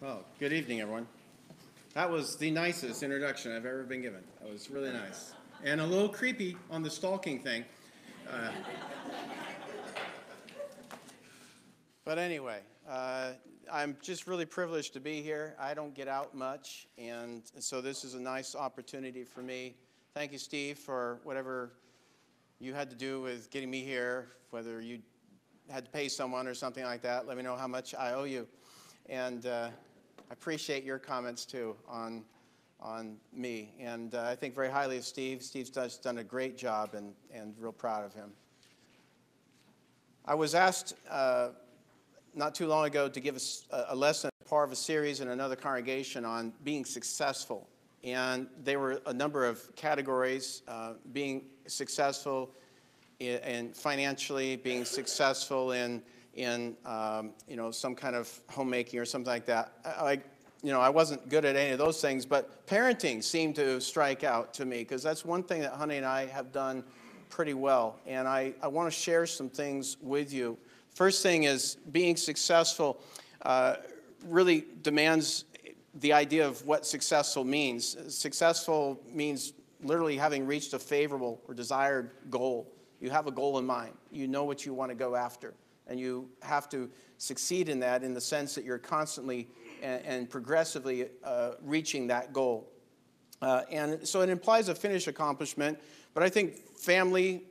Well, good evening, everyone. That was the nicest introduction I've ever been given. That was really nice. And a little creepy on the stalking thing. But anyway, I'm just really privileged to be here. I don't get out much, and so this is a nice opportunity for me. Thank you, Steve, for whatever you had to do with getting me here, whether you had to pay someone or something like that. Let me know how much I owe you. And I appreciate your comments, too, on me. And I think very highly of Steve. Steve's done a great job, and real proud of him. I was asked not too long ago to give a lesson, part of a series in another congregation on being successful. And there were a number of categories, being successful in financially, being successful in some kind of homemaking or something like that. I wasn't good at any of those things, but parenting seemed to strike out to me because that's one thing that Honey and I have done pretty well. And I want to share some things with you. First thing is being successful really demands the idea of what successful means. Successful means literally having reached a favorable or desired goal. You have a goal in mind. You know what you want to go after. And you have to succeed in that in the sense that you're constantly and progressively reaching that goal. And so it implies a finished accomplishment, but I think family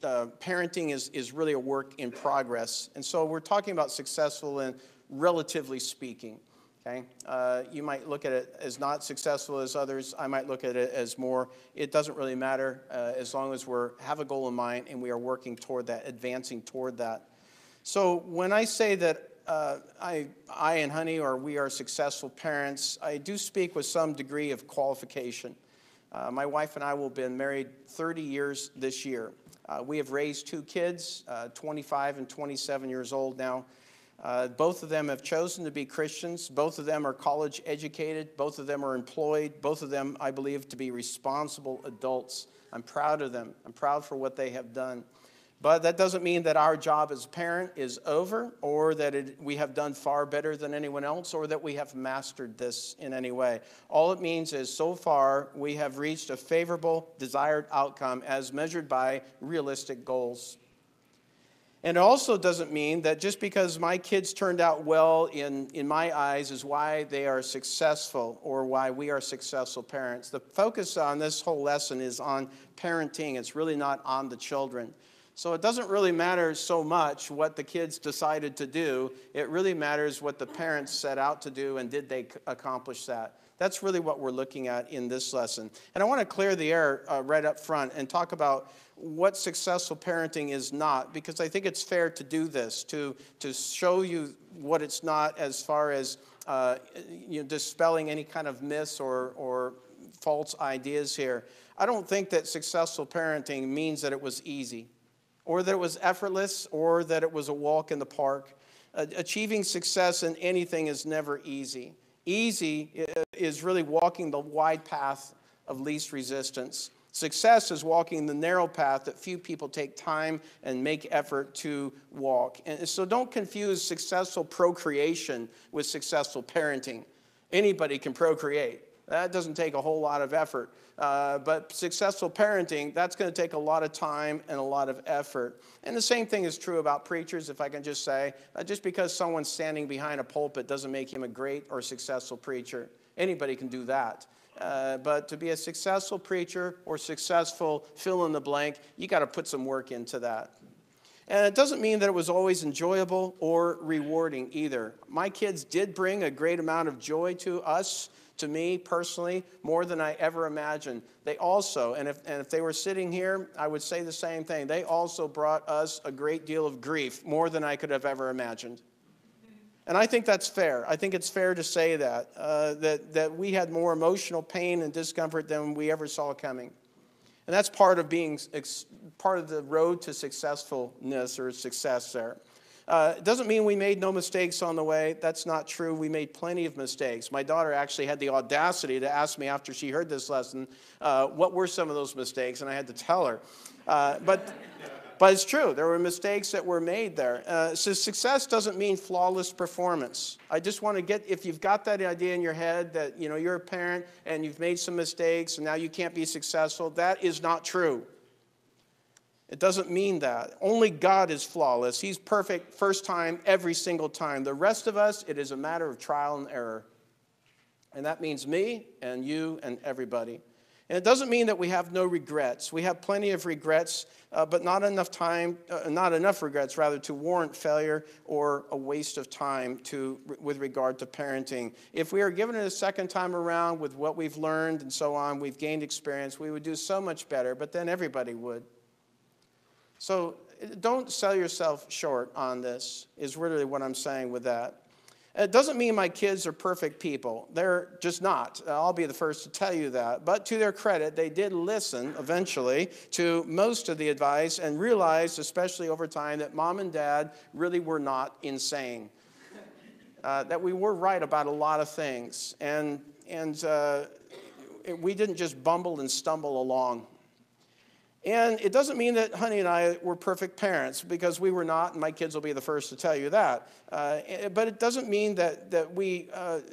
parenting is really a work in progress. And so we're talking about successful and relatively speaking. Okay? You might look at it as not successful as others. I might look at it as more. It doesn't really matter as long as we have a goal in mind and we are working toward that, advancing toward that. So when I say that I and Honey or we are successful parents, I do speak with some degree of qualification. My wife and I will have been married 30 years this year. We have raised two kids, 25 and 27 years old now. Both of them have chosen to be Christians. Both of them are college educated. Both of them are employed. Both of them, I believe, to be responsible adults. I'm proud of them. I'm proud for what they have done. But that doesn't mean that our job as a parent is over or that we have done far better than anyone else or that we have mastered this in any way. All it means is so far we have reached a favorable desired outcome as measured by realistic goals. And it also doesn't mean that just because my kids turned out well in my eyes is why they are successful or why we are successful parents. The focus on this whole lesson is on parenting. It's really not on the children. So it doesn't really matter so much what the kids decided to do. It really matters what the parents set out to do and did they accomplish that. That's really what we're looking at in this lesson. And I want to clear the air right up front and talk about what successful parenting is not, because I think it's fair to do this, to show you what it's not as far as dispelling any kind of myths or false ideas here. I don't think that successful parenting means that it was easy, or that it was effortless, or that it was a walk in the park. Achieving success in anything is never easy. Easy is really walking the wide path of least resistance. Success is walking the narrow path that few people take time and make effort to walk. And so don't confuse successful procreation with successful parenting. Anybody can procreate. That doesn't take a whole lot of effort. But successful parenting, that's going to take a lot of time and a lot of effort. And the same thing is true about preachers, if I can just say. Just because someone's standing behind a pulpit doesn't make him a great or successful preacher. Anybody can do that. But to be a successful preacher or successful fill in the blank, you got to put some work into that. And it doesn't mean that it was always enjoyable or rewarding either. My kids did bring a great amount of joy to us, to me personally, more than I ever imagined. They also, and if they were sitting here, I would say the same thing. They also brought us a great deal of grief, more than I could have ever imagined. And I think that's fair. I think it's fair to say that we had more emotional pain and discomfort than we ever saw coming. And that's part of the road to successfulness or success there. It doesn't mean we made no mistakes on the way. That's not true. We made plenty of mistakes. My daughter actually had the audacity to ask me after she heard this lesson, what were some of those mistakes, and I had to tell her. But But it's true. There were mistakes that were made there. So success doesn't mean flawless performance. I just want to get, if you've got that idea in your head that, you're a parent and you've made some mistakes and now you can't be successful, that is not true. It doesn't mean that. Only God is flawless. He's perfect first time, every single time. The rest of us, it is a matter of trial and error. And that means me and you and everybody. And it doesn't mean that we have no regrets. We have plenty of regrets, but not enough regrets, rather, to warrant failure or a waste of time with regard to parenting. If we are given it a second time around with what we've learned and so on, we've gained experience, we would do so much better, but then everybody would. So don't sell yourself short on this, is really what I'm saying with that. It doesn't mean my kids are perfect people. They're just not. I'll be the first to tell you that. But to their credit, they did listen eventually to most of the advice and realized, especially over time, that mom and dad really were not insane. That we were right about a lot of things. And we didn't just bumble and stumble along. And it doesn't mean that Honey and I were perfect parents, because we were not, and my kids will be the first to tell you that. But it doesn't mean that we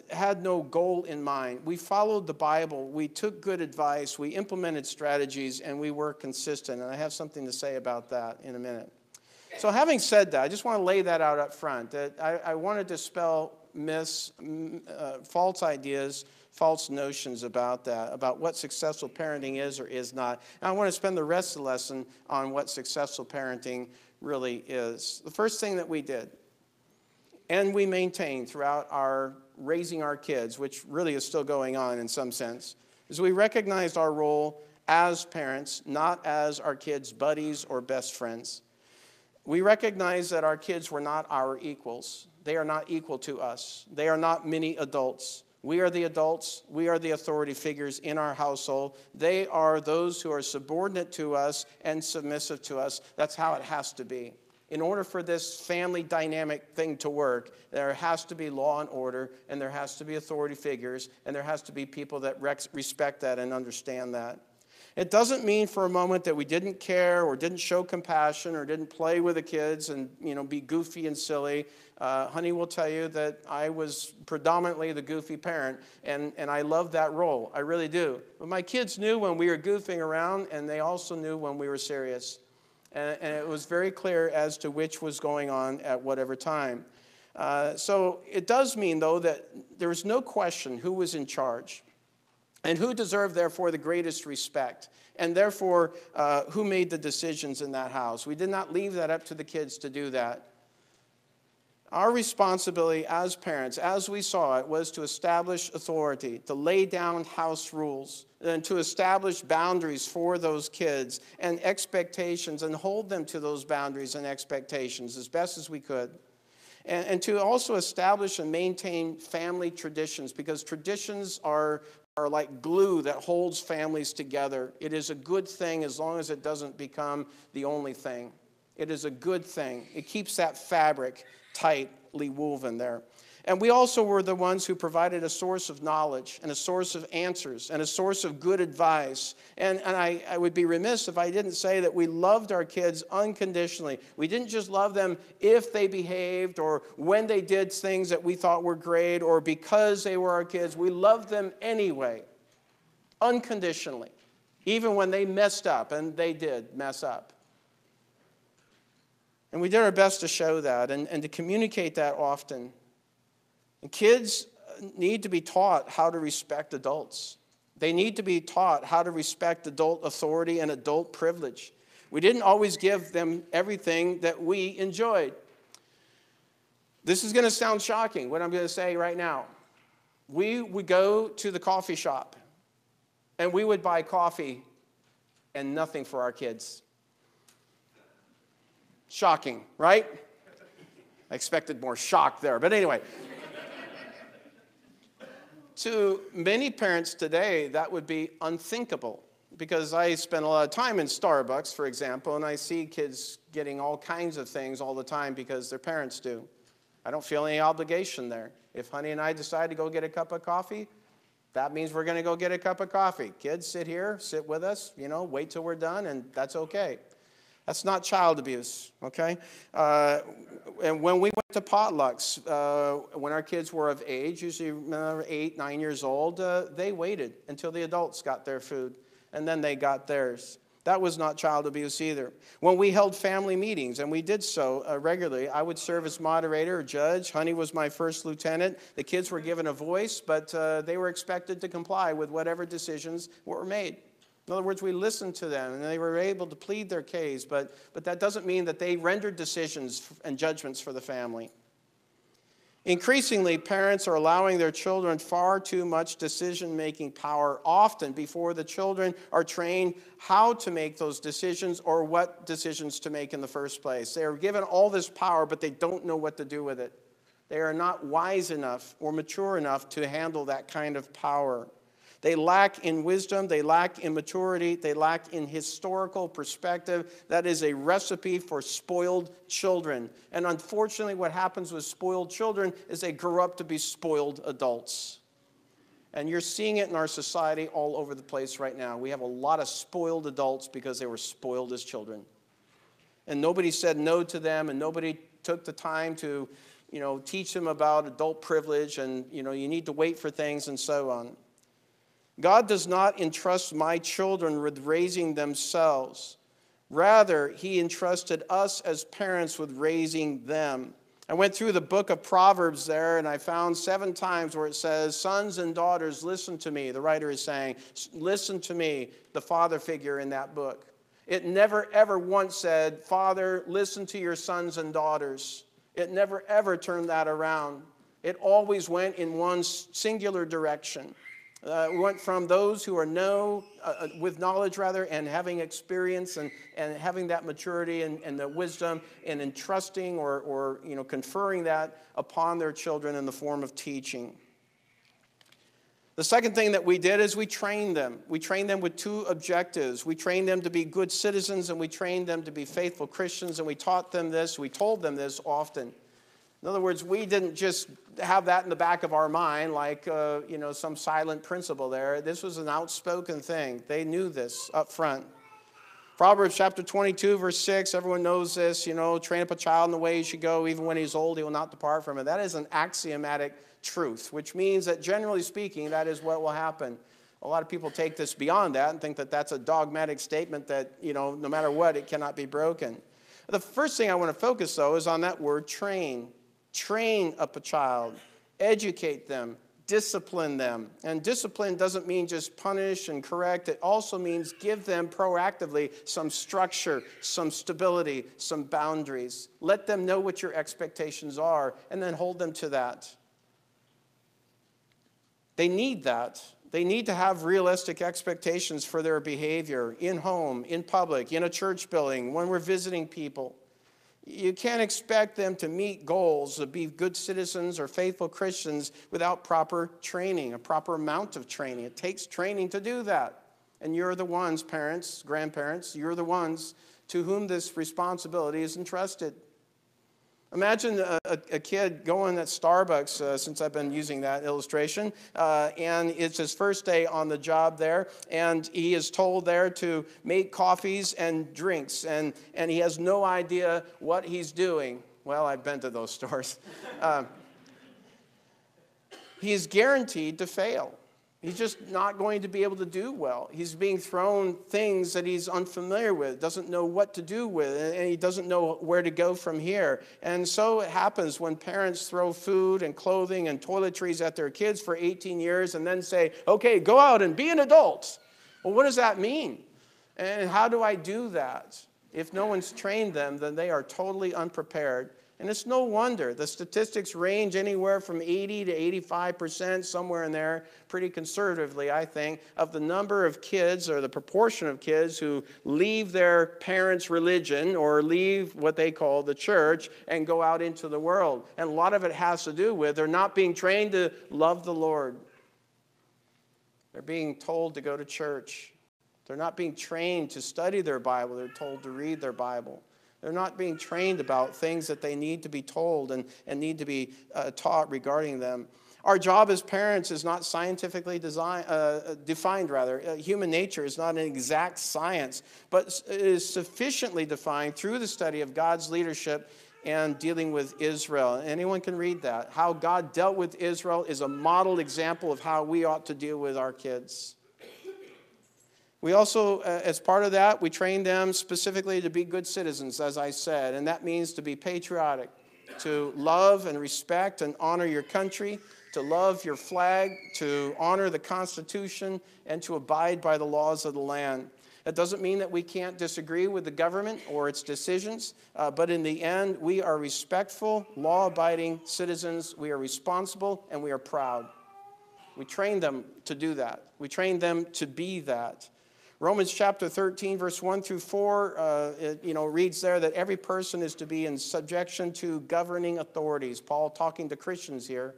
had no goal in mind. We followed the Bible, we took good advice, we implemented strategies, and we were consistent. And I have something to say about that in a minute. So having said that, I just want to lay that out up front, that I want to dispel myths, false ideas, false notions about that, about what successful parenting is or is not. And I want to spend the rest of the lesson on what successful parenting really is. The first thing that we did, and we maintained throughout our raising our kids, which really is still going on in some sense, is we recognized our role as parents, not as our kids' buddies or best friends. We recognized that our kids were not our equals. They are not equal to us. They are not mini adults. We are the adults. We are the authority figures in our household. They are those who are subordinate to us and submissive to us. That's how it has to be. In order for this family dynamic thing to work, there has to be law and order, and there has to be authority figures, and there has to be people that respect that and understand that. It doesn't mean for a moment that we didn't care or didn't show compassion or didn't play with the kids and, be goofy and silly. Honey will tell you that I was predominantly the goofy parent, and I love that role. I really do. But my kids knew when we were goofing around, and they also knew when we were serious. And it was very clear as to which was going on at whatever time. So it does mean, though, that there was no question who was in charge and who deserved, therefore, the greatest respect, and therefore, who made the decisions in that house. We did not leave that up to the kids to do that. Our responsibility as parents, as we saw it, was to establish authority, to lay down house rules, and to establish boundaries for those kids and expectations, and hold them to those boundaries and expectations as best as we could. And to also establish and maintain family traditions, because traditions are like glue that holds families together. It is a good thing as long as it doesn't become the only thing. It is a good thing. It keeps that fabric tightly woven there. And we also were the ones who provided a source of knowledge and a source of answers and a source of good advice. And I would be remiss if I didn't say that we loved our kids unconditionally. We didn't just love them if they behaved or when they did things that we thought were great or because they were our kids. We loved them anyway, unconditionally, even when they messed up, and they did mess up. And we did our best to show that and to communicate that often. And kids need to be taught how to respect adults. They need to be taught how to respect adult authority and adult privilege. We didn't always give them everything that we enjoyed. This is going to sound shocking, what I'm going to say right now. We would go to the coffee shop, and we would buy coffee and nothing for our kids. Shocking, right? I expected more shock there, but anyway. To many parents today, that would be unthinkable, because I spend a lot of time in Starbucks, for example, and I see kids getting all kinds of things all the time because their parents do. I don't feel any obligation there. If Honey and I decide to go get a cup of coffee, that means we're going to go get a cup of coffee. Kids, sit here, sit with us, wait till we're done, and that's okay. That's not child abuse, okay? And when we went to potlucks, when our kids were of age, usually 8, 9 years old, they waited until the adults got their food, and then they got theirs. That was not child abuse either. When we held family meetings, and we did so regularly, I would serve as moderator or judge. Honey was my first lieutenant. The kids were given a voice, but they were expected to comply with whatever decisions were made. In other words, we listened to them, and they were able to plead their case, but that doesn't mean that they rendered decisions and judgments for the family. Increasingly, parents are allowing their children far too much decision-making power, often before the children are trained how to make those decisions or what decisions to make in the first place. They are given all this power, but they don't know what to do with it. They are not wise enough or mature enough to handle that kind of power. They lack in wisdom, they lack in maturity, they lack in historical perspective. That is a recipe for spoiled children. And unfortunately, what happens with spoiled children is they grow up to be spoiled adults. And you're seeing it in our society all over the place right now. We have a lot of spoiled adults because they were spoiled as children. And nobody said no to them, and nobody took the time to, teach them about adult privilege, and, you need to wait for things and so on. God does not entrust my children with raising themselves. Rather, he entrusted us as parents with raising them. I went through the book of Proverbs there, and I found 7 times where it says, sons and daughters, listen to me. The writer is saying, listen to me, the father figure in that book. It never, ever once said, Father, listen to your sons and daughters. It never, ever turned that around. It always went in one singular direction. We went from those who are with knowledge rather, and having experience and having that maturity and the wisdom and entrusting or conferring that upon their children in the form of teaching. The second thing that we did is we trained them. We trained them with 2 objectives. We trained them to be good citizens, and we trained them to be faithful Christians, and we taught them this. We told them this often. In other words, we didn't just have that in the back of our mind like, some silent principle there. This was an outspoken thing. They knew this up front. Proverbs chapter 22, verse 6, everyone knows this, train up a child in the way he should go. Even when he's old, he will not depart from it. That is an axiomatic truth, which means that generally speaking, that is what will happen. A lot of people take this beyond that and think that that's a dogmatic statement that, no matter what, it cannot be broken. The first thing I want to focus, though, is on that word train. Train up a child, educate them, discipline them. And discipline doesn't mean just punish and correct. It also means give them proactively some structure, some stability, some boundaries. Let them know what your expectations are, and then hold them to that. They need that. They need to have realistic expectations for their behavior in home, in public, in a church building, when we're visiting people. You can't expect them to meet goals, to be good citizens or faithful Christians without proper training, a proper amount of training. It takes training to do that. And you're the ones, parents, grandparents, you're the ones to whom this responsibility is entrusted. Imagine a kid going at Starbucks, since I've been using that illustration, and it's his first day on the job there, and he is told there to make coffees and drinks, and he has no idea what he's doing. Well, I've been to those stores. He is guaranteed to fail. He's just not going to be able to do well. He's being thrown things that he's unfamiliar with, doesn't know what to do with, and he doesn't know where to go from here. And so it happens when parents throw food and clothing and toiletries at their kids for 18 years and then say, okay, go out and be an adult. Well, what does that mean? And how do I do that? If no one's trained them, then they are totally unprepared. And it's no wonder. The statistics range anywhere from 80 to 85%, somewhere in there, pretty conservatively, I think, of the number of kids or the proportion of kids who leave their parents' religion or leave what they call the church and go out into the world. And a lot of it has to do with they're not being trained to love the Lord. They're being told to go to church. They're not being trained to study their Bible. They're told to read their Bible. They're not being trained about things that they need to be told and need to be taught regarding them. Our job as parents is not scientifically defined. Human nature is not an exact science, but it is sufficiently defined through the study of God's leadership and dealing with Israel. Anyone can read that. How God dealt with Israel is a modeled example of how we ought to deal with our kids. We also, as part of that, we train them specifically to be good citizens, as I said, and that means to be patriotic, to love and respect and honor your country, to love your flag, to honor the Constitution, and to abide by the laws of the land. That doesn't mean that we can't disagree with the government or its decisions, but in the end, we are respectful, law-abiding citizens. We are responsible, and we are proud. We train them to do that. We train them to be that. Romans chapter 13, verse 1 through 4, reads there that every person is to be in subjection to governing authorities. Paul talking to Christians here.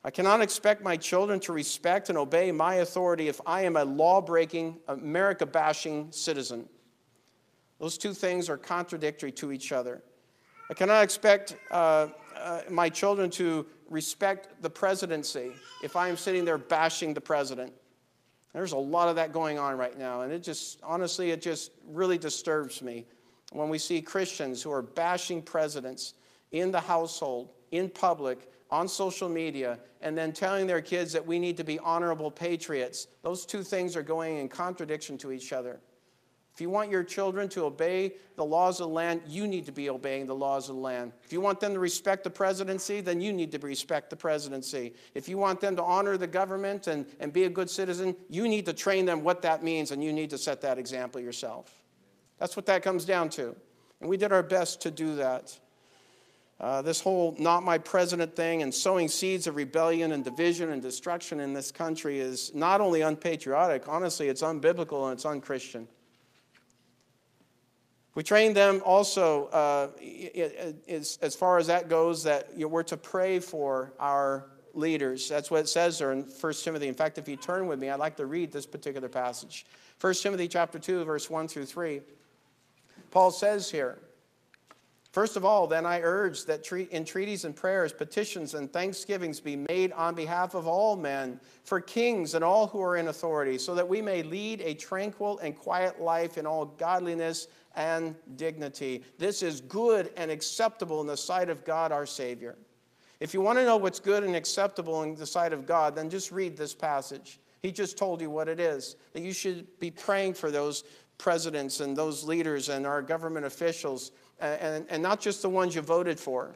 I cannot expect my children to respect and obey my authority if I am a law-breaking, America-bashing citizen. Those two things are contradictory to each other. I cannot expect my children to respect the presidency if I am sitting there bashing the president. There's a lot of that going on right now, and it just really disturbs me when we see Christians who are bashing presidents in the household, in public, on social media, and then telling their kids that we need to be honorable patriots. Those two things are going in contradiction to each other. If you want your children to obey the laws of the land, you need to be obeying the laws of the land. If you want them to respect the presidency, then you need to respect the presidency. If you want them to honor the government and be a good citizen, you need to train them what that means, and you need to set that example yourself. That's what that comes down to. And we did our best to do that. This whole not my president thing and sowing seeds of rebellion and division and destruction in this country is not only unpatriotic, honestly, it's unbiblical and it's unchristian. We train them also, as far as that goes, that we're to pray for our leaders. That's what it says there in 1 Timothy. In fact, if you turn with me, I'd like to read this particular passage. 1 Timothy chapter 2, verse 1 through 3. Paul says here, first of all, then I urge that entreaties and prayers, petitions and thanksgivings be made on behalf of all men, for kings and all who are in authority, so that we may lead a tranquil and quiet life in all godliness and dignity. This is good and acceptable in the sight of God our Savior. If you want to know what's good and acceptable in the sight of God, then just read this passage. He just told you what it is, that you should be praying for those presidents and those leaders and our government officials, and not just the ones you voted for.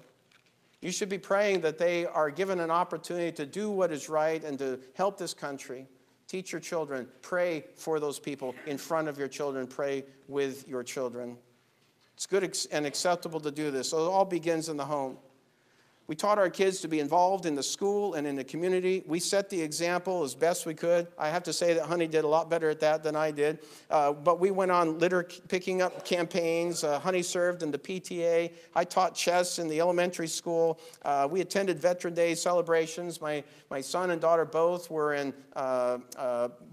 You should be praying that they are given an opportunity to do what is right and to help this country. Teach your children. Pray for those people in front of your children. Pray with your children. It's good and acceptable to do this. So it all begins in the home. We taught our kids to be involved in the school and in the community. We set the example as best we could. I have to say that Honey did a lot better at that than I did. But we went on litter picking up campaigns. Honey served in the PTA. I taught chess in the elementary school. We attended Veteran Day celebrations. My son and daughter both were in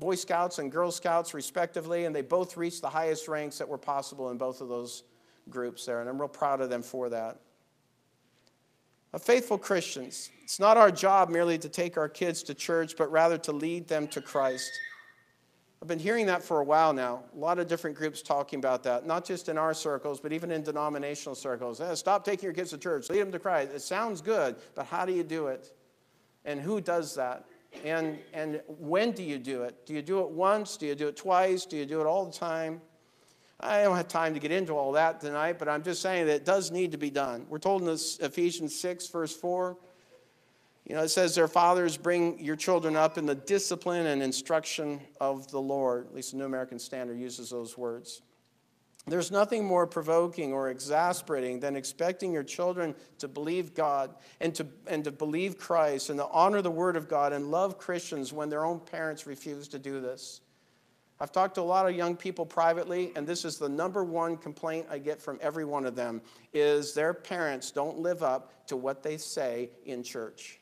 Boy Scouts and Girl Scouts, respectively, and they both reached the highest ranks that were possible in both of those groups there, and I'm real proud of them for that. Faithful Christians, it's not our job merely to take our kids to church, but rather to lead them to Christ. I've been hearing that for a while now. A lot of different groups talking about that, not just in our circles, but even in denominational circles. Stop taking your kids to church, lead them to Christ. It sounds good, but how do you do it? And who does that? And when do you do it? Do you do it once? Do you do it twice? Do you do it all the time? I don't have time to get into all that tonight, but I'm just saying that it does need to be done. We're told in this Ephesians 6, verse 4, it says, their fathers bring your children up in the discipline and instruction of the Lord. At least the New American Standard uses those words. There's nothing more provoking or exasperating than expecting your children to believe God and to believe Christ and to honor the Word of God and love Christians when their own parents refuse to do this. I've talked to a lot of young people privately, and this is the number one complaint I get from every one of them, is their parents don't live up to what they say in church.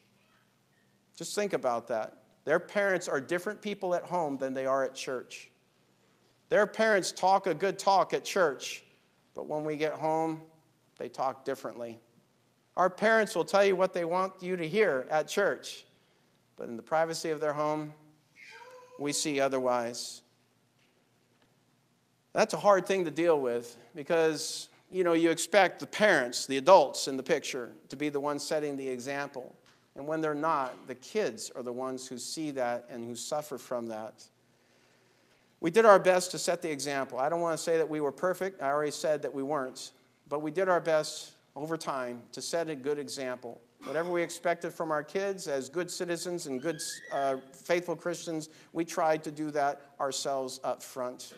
Just think about that. Their parents are different people at home than they are at church. Their parents talk a good talk at church, but when we get home, they talk differently. Our parents will tell you what they want you to hear at church, but in the privacy of their home, we see otherwise. That's a hard thing to deal with because, you expect the parents, the adults in the picture, to be the ones setting the example. And when they're not, the kids are the ones who see that and who suffer from that. We did our best to set the example. I don't want to say that we were perfect. I already said that we weren't. But we did our best over time to set a good example. Whatever we expected from our kids as good citizens and good faithful Christians, we tried to do that ourselves up front.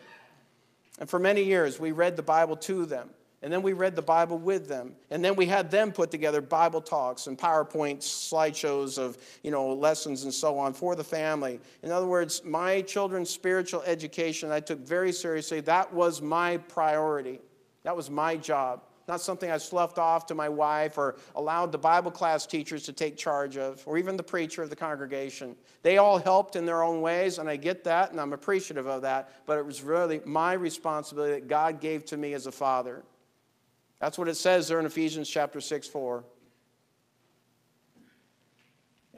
And for many years, we read the Bible to them. And then we read the Bible with them. And then we had them put together Bible talks and PowerPoint slideshows of, lessons and so on for the family. In other words, my children's spiritual education I took very seriously. That was my priority. That was my job. Not something I sloughed off to my wife or allowed the Bible class teachers to take charge of, or even the preacher of the congregation. They all helped in their own ways, and I get that, and I'm appreciative of that. But it was really my responsibility that God gave to me as a father. That's what it says there in Ephesians chapter 6:4.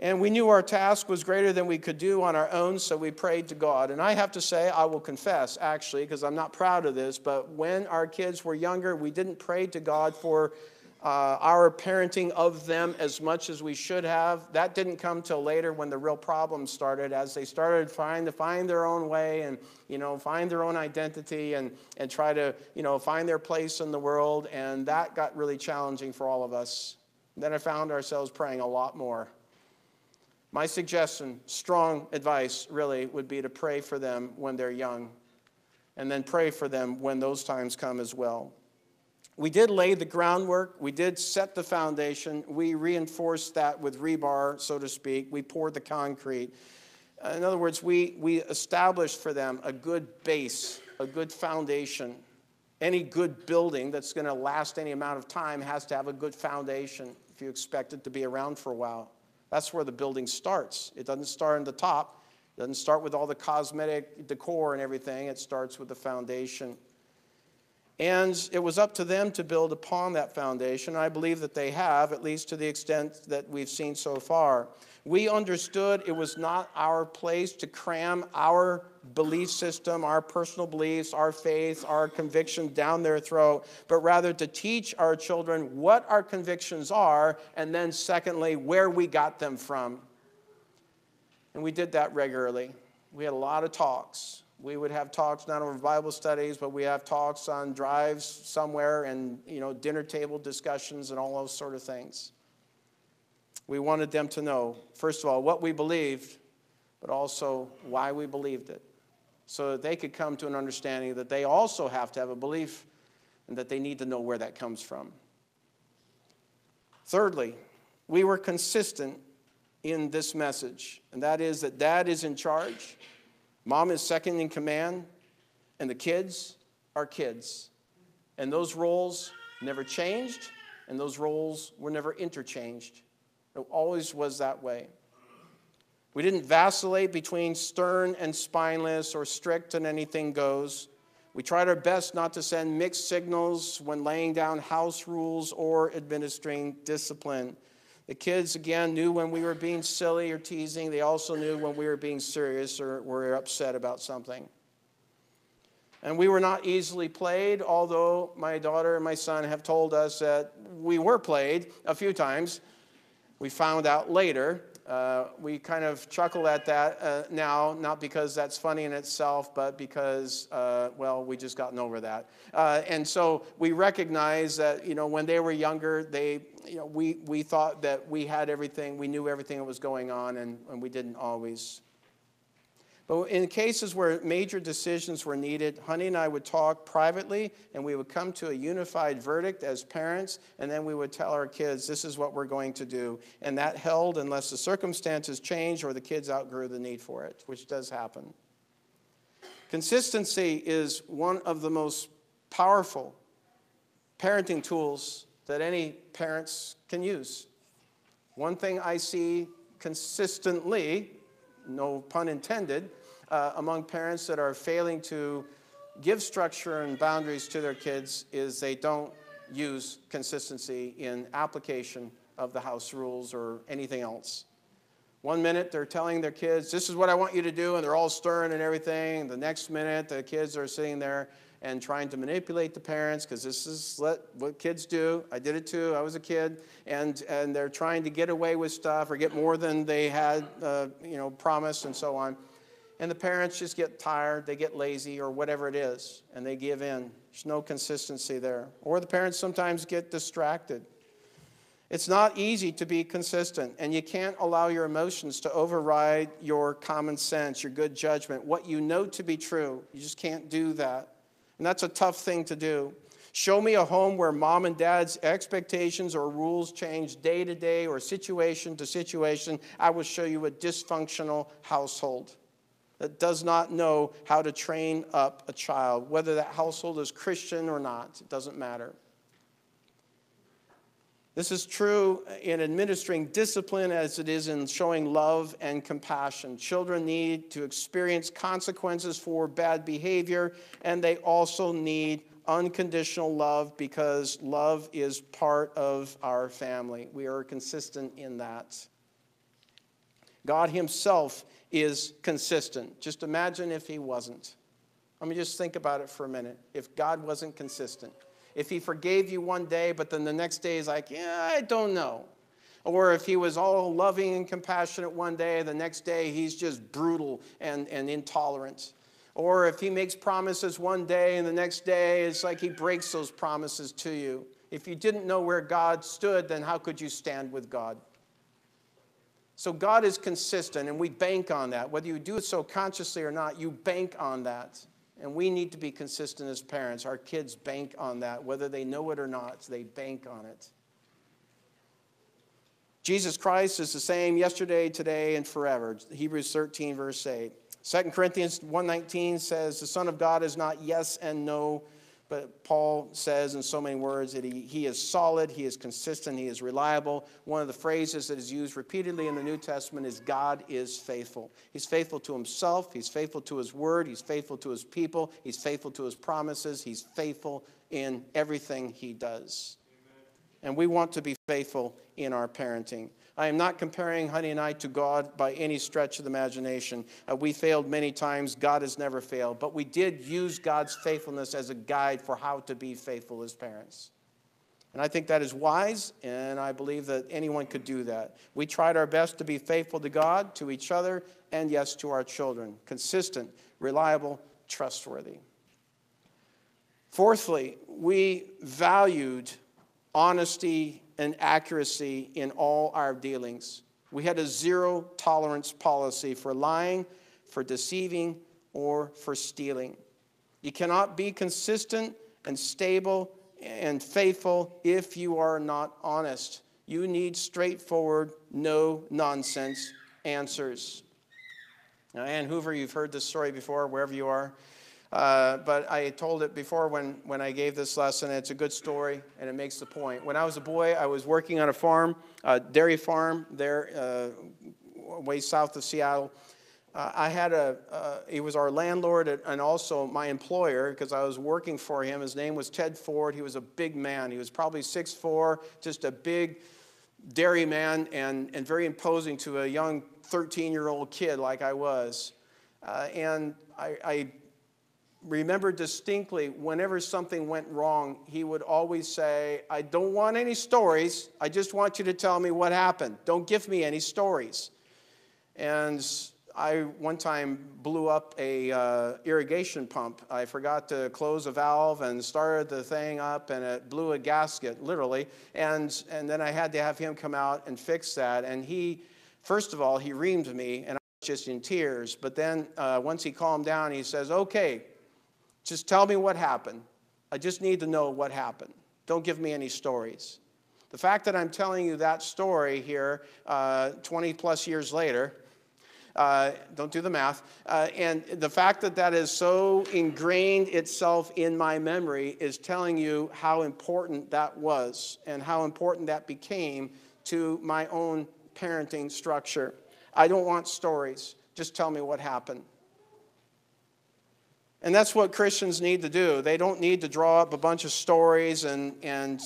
And we knew our task was greater than we could do on our own, so we prayed to God. And I have to say, I will confess, actually, because I'm not proud of this, but when our kids were younger, we didn't pray to God for our parenting of them as much as we should have. That didn't come till later when the real problems started, as they started trying to find their own way and, find their own identity and try to, find their place in the world. And that got really challenging for all of us. Then I found ourselves praying a lot more. My suggestion, strong advice really, would be to pray for them when they're young, and then pray for them when those times come as well. We did lay the groundwork. We did set the foundation. We reinforced that with rebar, so to speak. We poured the concrete. In other words, we established for them a good base, a good foundation. Any good building that's going to last any amount of time has to have a good foundation if you expect it to be around for a while. That's where the building starts. It doesn't start in the top. It doesn't start with all the cosmetic decor and everything. It starts with the foundation. And it was up to them to build upon that foundation. I believe that they have, at least to the extent that we've seen so far. We understood it was not our place to cram our belief system, our personal beliefs, our faith, our convictions down their throat, but rather to teach our children what our convictions are, and then secondly, where we got them from. And we did that regularly. We had a lot of talks. We would have talks not over Bible studies, but we have talks on drives somewhere and, dinner table discussions and all those sort of things. We wanted them to know, first of all, what we believed, but also why we believed it, so that they could come to an understanding that they also have to have a belief and that they need to know where that comes from. Thirdly, we were consistent in this message, and that is that Dad is in charge, Mom is second in command, and the kids are kids. And those roles never changed, and those roles were never interchanged. It always was that way. We didn't vacillate between stern and spineless or strict and anything goes. We tried our best not to send mixed signals when laying down house rules or administering discipline. The kids, again, knew when we were being silly or teasing. They also knew when we were being serious or were upset about something. And we were not easily played, although my daughter and my son have told us that we were played a few times. We found out later. We kind of chuckle at that now, not because that's funny in itself, but because, we just gotten over that. And so we recognize that, when they were younger, we thought that we had everything, we knew everything that was going on, and we didn't always. But in cases where major decisions were needed, Honey and I would talk privately, and we would come to a unified verdict as parents, and then we would tell our kids, this is what we're going to do. And that held unless the circumstances changed or the kids outgrew the need for it, which does happen. Consistency is one of the most powerful parenting tools that any parents can use. One thing I see consistently, no pun intended, among parents that are failing to give structure and boundaries to their kids is they don't use consistency in application of the house rules or anything else. One minute they're telling their kids, this is what I want you to do, and they're all stern and everything. The next minute the kids are sitting there and trying to manipulate the parents, because this is what kids do. I did it too. I was a kid. And they're trying to get away with stuff or get more than they had promised and so on. And the parents just get tired, they get lazy or whatever it is, and they give in. There's no consistency there. Or the parents sometimes get distracted. It's not easy to be consistent, and you can't allow your emotions to override your common sense, your good judgment, what you know to be true. You just can't do that. And that's a tough thing to do. Show me a home where mom and dad's expectations or rules change day to day or situation to situation. I will show you a dysfunctional household that does not know how to train up a child. Whether that household is Christian or not, it doesn't matter. This is true in administering discipline as it is in showing love and compassion. Children need to experience consequences for bad behavior, and they also need unconditional love, because love is part of our family. We are consistent in that. God himself is consistent. Just imagine if he wasn't. Let me just think about it for a minute. If God wasn't consistent. If he forgave you one day, but then the next day is like, yeah, I don't know. Or if he was all loving and compassionate one day, the next day he's just brutal and intolerant. Or if he makes promises one day and the next day it's like he breaks those promises to you. If you didn't know where God stood, then how could you stand with God? So God is consistent, and we bank on that. Whether you do it so consciously or not, you bank on that. And we need to be consistent as parents. Our kids bank on that. Whether they know it or not, they bank on it. Jesus Christ is the same yesterday, today, and forever. Hebrews 13, verse 8. 2 Corinthians 1:19 says, the Son of God is not yes and no, but Paul says in so many words that he is solid, he is consistent, he is reliable. One of the phrases that is used repeatedly in the New Testament is God is faithful. He's faithful to himself, he's faithful to his word, he's faithful to his people, he's faithful to his promises, he's faithful in everything he does. Amen. And we want to be faithful in our parenting. I am not comparing Honey and I to God by any stretch of the imagination. We failed many times. God has never failed. But we did use God's faithfulness as a guide for how to be faithful as parents. And I think that is wise, and I believe that anyone could do that. We tried our best to be faithful to God, to each other, and yes, to our children. Consistent, reliable, trustworthy. Fourthly, we valued honesty and accuracy in all our dealings. We had a zero tolerance policy for lying, for deceiving, or for stealing. You cannot be consistent and stable and faithful if you are not honest. You need straightforward, no nonsense answers. Now, Ann Hoover, you've heard this story before, wherever you are. But I told it before when I gave this lesson. It's a good story, and it makes the point. When I was a boy, I was working on a farm, a dairy farm there way south of Seattle. I had he was our landlord and also my employer, because I was working for him. His name was Ted Ford. He was a big man. He was probably 6'4", just a big dairy man, and very imposing to a young 13-year-old kid like I was. And I remember distinctly, whenever something went wrong, he would always say, I don't want any stories. I just want you to tell me what happened. Don't give me any stories. And I one time blew up a irrigation pump. I forgot to close a valve and started the thing up, and it blew a gasket, literally. And then I had to have him come out and fix that. And first of all, he reamed me, and I was just in tears. But then once he calmed down, he says, okay, just tell me what happened. I just need to know what happened. Don't give me any stories. The fact that I'm telling you that story here 20 plus years later, don't do the math, and the fact that that is so ingrained itself in my memory is telling you how important that was and how important that became to my own parenting structure. I don't want stories. Just tell me what happened. And that's what Christians need to do. They don't need to draw up a bunch of stories and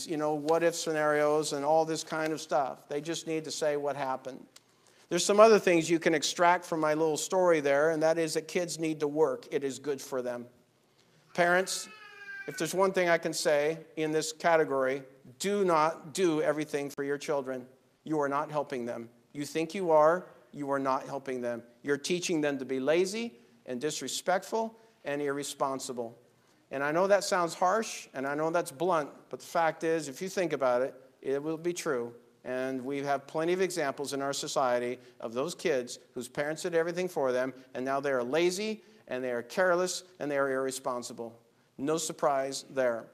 what-if scenarios and all this kind of stuff. They just need to say what happened. There's some other things you can extract from my little story there, and that is that kids need to work. It is good for them. Parents, if there's one thing I can say in this category, do not do everything for your children. You are not helping them. You think you are not helping them. You're teaching them to be lazy and disrespectful and irresponsible. And I know that sounds harsh, and I know that's blunt, but the fact is, if you think about it, it will be true. And we have plenty of examples in our society of those kids whose parents did everything for them, and now they are lazy, and they are careless, and they are irresponsible. No surprise there.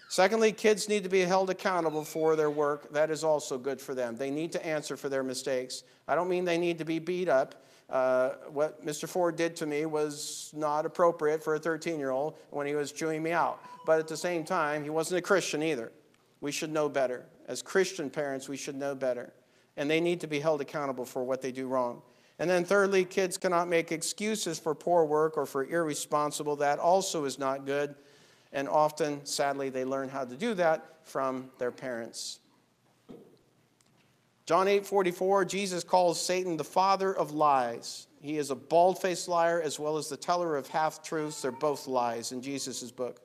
Secondly, kids need to be held accountable for their work. That is also good for them. They need to answer for their mistakes. I don't mean they need to be beat up. What Mr. Ford did to me was not appropriate for a 13-year-old when he was chewing me out. But at the same time, he wasn't a Christian either. We should know better. As Christian parents, we should know better. And they need to be held accountable for what they do wrong. And then thirdly, kids cannot make excuses for poor work or for irresponsible. That also is not good. And often, sadly, they learn how to do that from their parents. John 8:44, Jesus calls Satan the father of lies. He is a bald-faced liar as well as the teller of half-truths. They're both lies in Jesus' book.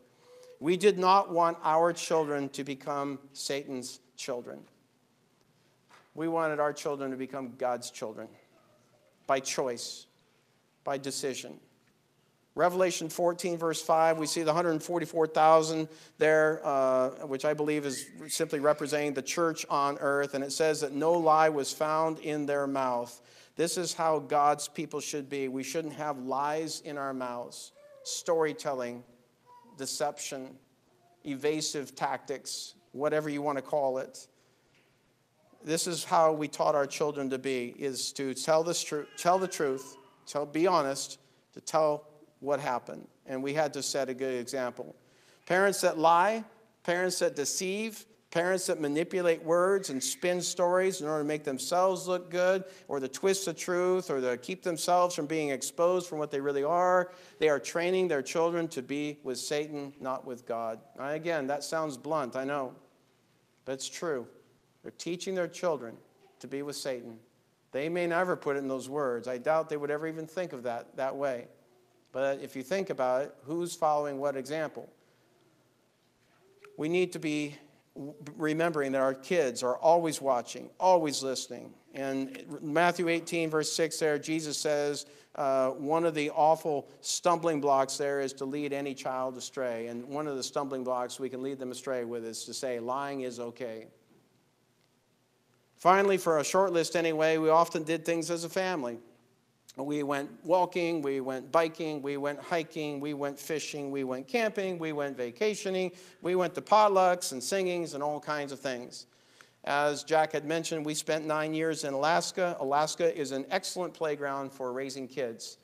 We did not want our children to become Satan's children. We wanted our children to become God's children by choice, by decision. Revelation 14, verse 5, we see the 144,000 there, which I believe is simply representing the church on earth. And it says that no lie was found in their mouth. This is how God's people should be. We shouldn't have lies in our mouths, storytelling, deception, evasive tactics, whatever you want to call it. This is how we taught our children to be, is to tell the truth, be honest, to tell what happened. And we had to set a good example. Parents that lie, parents that deceive, parents that manipulate words and spin stories in order to make themselves look good, or to twist the truth, or to keep themselves from being exposed from what they really are, they are training their children to be with Satan, not with God. Now, again, that sounds blunt, I know, but it's true. They're teaching their children to be with Satan. They may never put it in those words. I doubt they would ever even think of that way. But if you think about it, who's following what example? We need to be remembering that our kids are always watching, always listening. And Matthew 18, verse 6 there, Jesus says one of the awful stumbling blocks there is to lead any child astray. And one of the stumbling blocks we can lead them astray with is to say lying is okay. Finally, for a short list anyway, we often did things as a family. We went walking, we went biking, we went hiking, we went fishing, we went camping, we went vacationing, we went to potlucks and singings and all kinds of things. As Jack had mentioned, we spent 9 years in Alaska. Alaska is an excellent playground for raising kids.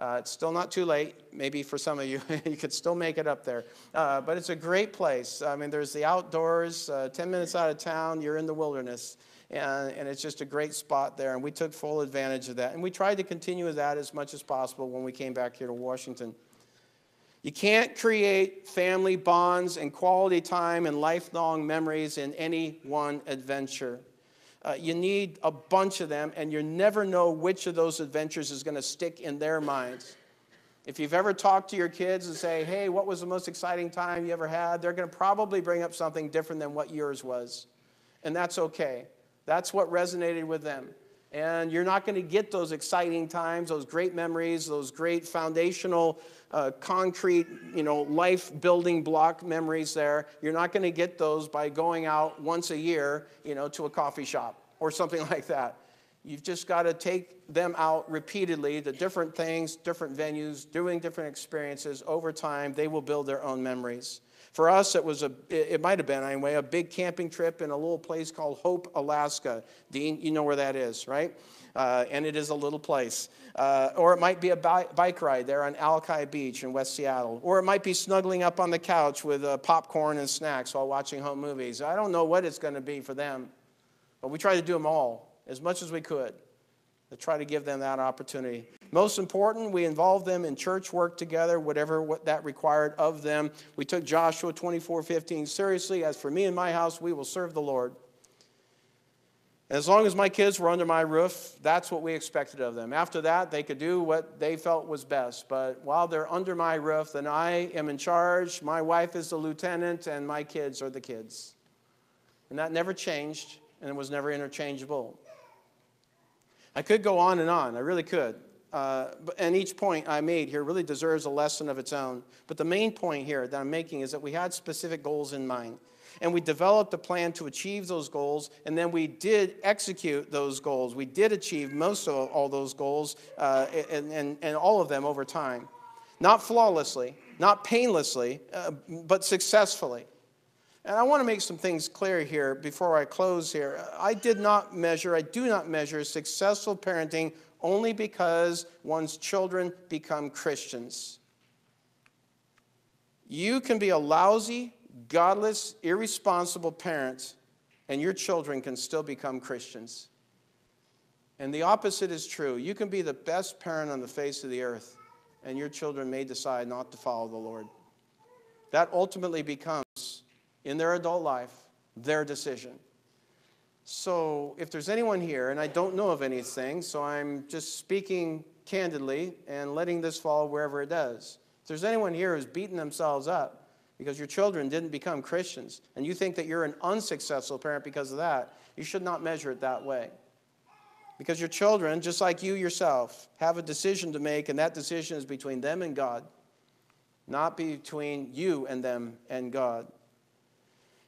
It's still not too late. Maybe for some of you, you could still make it up there. But it's a great place. I mean, there's the outdoors, 10 minutes out of town, you're in the wilderness. And it's just a great spot there, and we took full advantage of that. And we tried to continue with that as much as possible when we came back here to Washington. You can't create family bonds and quality time and lifelong memories in any one adventure. You need a bunch of them, and you never know which of those adventures is going to stick in their minds. If you've ever talked to your kids and say, hey, what was the most exciting time you ever had? They're going to probably bring up something different than what yours was. And that's okay. That's what resonated with them. And you're not going to get those exciting times, those great memories, those great foundational, concrete, life-building block memories there. You're not going to get those by going out once a year, to a coffee shop or something like that. You've just got to take them out repeatedly to different things, different venues, doing different experiences. Over time, they will build their own memories. For us, it might have been anyway, a big camping trip in a little place called Hope, Alaska. Dean, you know where that is, right? And it is a little place. Or it might be a bike ride there on Alki Beach in West Seattle. Or it might be snuggling up on the couch with popcorn and snacks while watching home movies. I don't know what it's going to be for them, but we try to do them all as much as we could to try to give them that opportunity. Most important, we involved them in church work together, whatever what that required of them. We took Joshua 24:15 seriously. As for me and my house, we will serve the Lord. As long as my kids were under my roof, that's what we expected of them. After that, they could do what they felt was best. But while they're under my roof, then I am in charge. My wife is the lieutenant, and my kids are the kids. And that never changed, and it was never interchangeable. I could go on and on. I really could. And each point I made here really deserves a lesson of its own. But the main point here that I'm making is that we had specific goals in mind. And we developed a plan to achieve those goals, and then we did execute those goals. We did achieve most of all those goals, and all of them over time. Not flawlessly, not painlessly, but successfully. And I want to make some things clear here before I close here. I do not measure successful parenting only because one's children become Christians. You can be a lousy, godless, irresponsible parent, and your children can still become Christians. And the opposite is true. You can be the best parent on the face of the earth, and your children may decide not to follow the Lord. That ultimately becomes, in their adult life, their decision. So if there's anyone here, and I don't know of anything, so I'm just speaking candidly and letting this fall wherever it does. If there's anyone here who's beating themselves up because your children didn't become Christians, and you think that you're an unsuccessful parent because of that, you should not measure it that way. Because your children, just like you yourself, have a decision to make, and that decision is between them and God, not between you and them and God.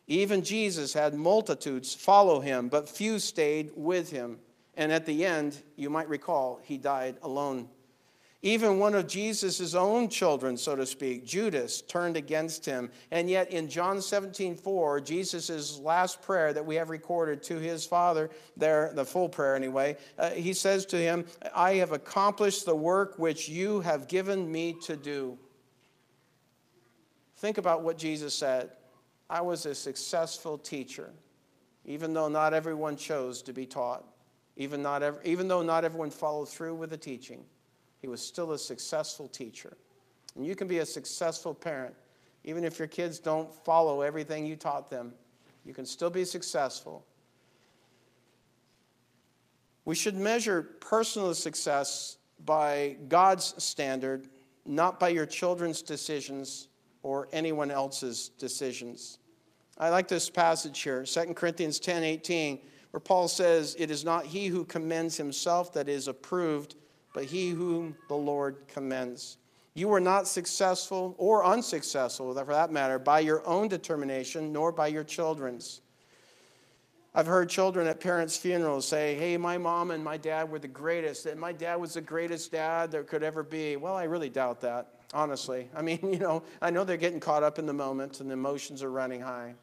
Even Jesus had multitudes follow him, but few stayed with him. And at the end, you might recall, he died alone. Even one of Jesus' own children, so to speak, Judas, turned against him. And yet in John 17:4, Jesus' last prayer that we have recorded to his Father, there, the full prayer anyway, he says to him, I have accomplished the work which you have given me to do. Think about what Jesus said. I was a successful teacher, even though not everyone chose to be taught, even though not everyone followed through with the teaching. He was still a successful teacher. And you can be a successful parent. Even if your kids don't follow everything you taught them, you can still be successful. We should measure personal success by God's standard, not by your children's decisions or anyone else's decisions. I like this passage here, 2 Corinthians 10:18, where Paul says, it is not he who commends himself that is approved, but he whom the Lord commends. You are not successful or unsuccessful, for that matter, by your own determination, nor by your children's. I've heard children at parents' funerals say, hey, my mom and my dad were the greatest, and my dad was the greatest dad there could ever be. Well, I really doubt that, honestly. I mean, I know they're getting caught up in the moment and the emotions are running high.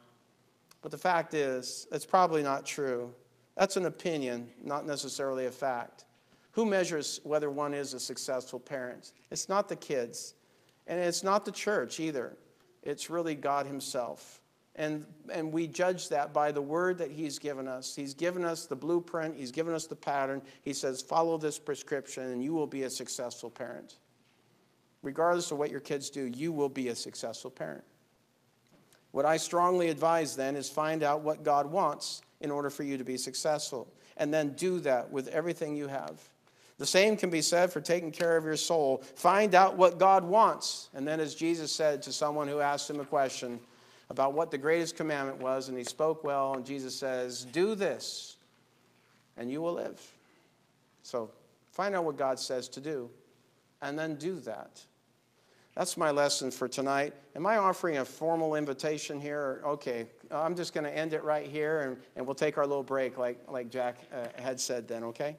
But the fact is, it's probably not true. That's an opinion, not necessarily a fact. Who measures whether one is a successful parent? It's not the kids, and it's not the church either. It's really God himself. And we judge that by the word that he's given us. He's given us the blueprint. He's given us the pattern. He says, follow this prescription, and you will be a successful parent. Regardless of what your kids do, you will be a successful parent. What I strongly advise then is find out what God wants in order for you to be successful, and then do that with everything you have. The same can be said for taking care of your soul. Find out what God wants. And then as Jesus said to someone who asked him a question about what the greatest commandment was, and he spoke well, and Jesus says, do this, and you will live. So find out what God says to do, and then do that. That's my lesson for tonight. Am I offering a formal invitation here? Okay, I'm just going to end it right here, and we'll take our little break like Jack had said then, okay?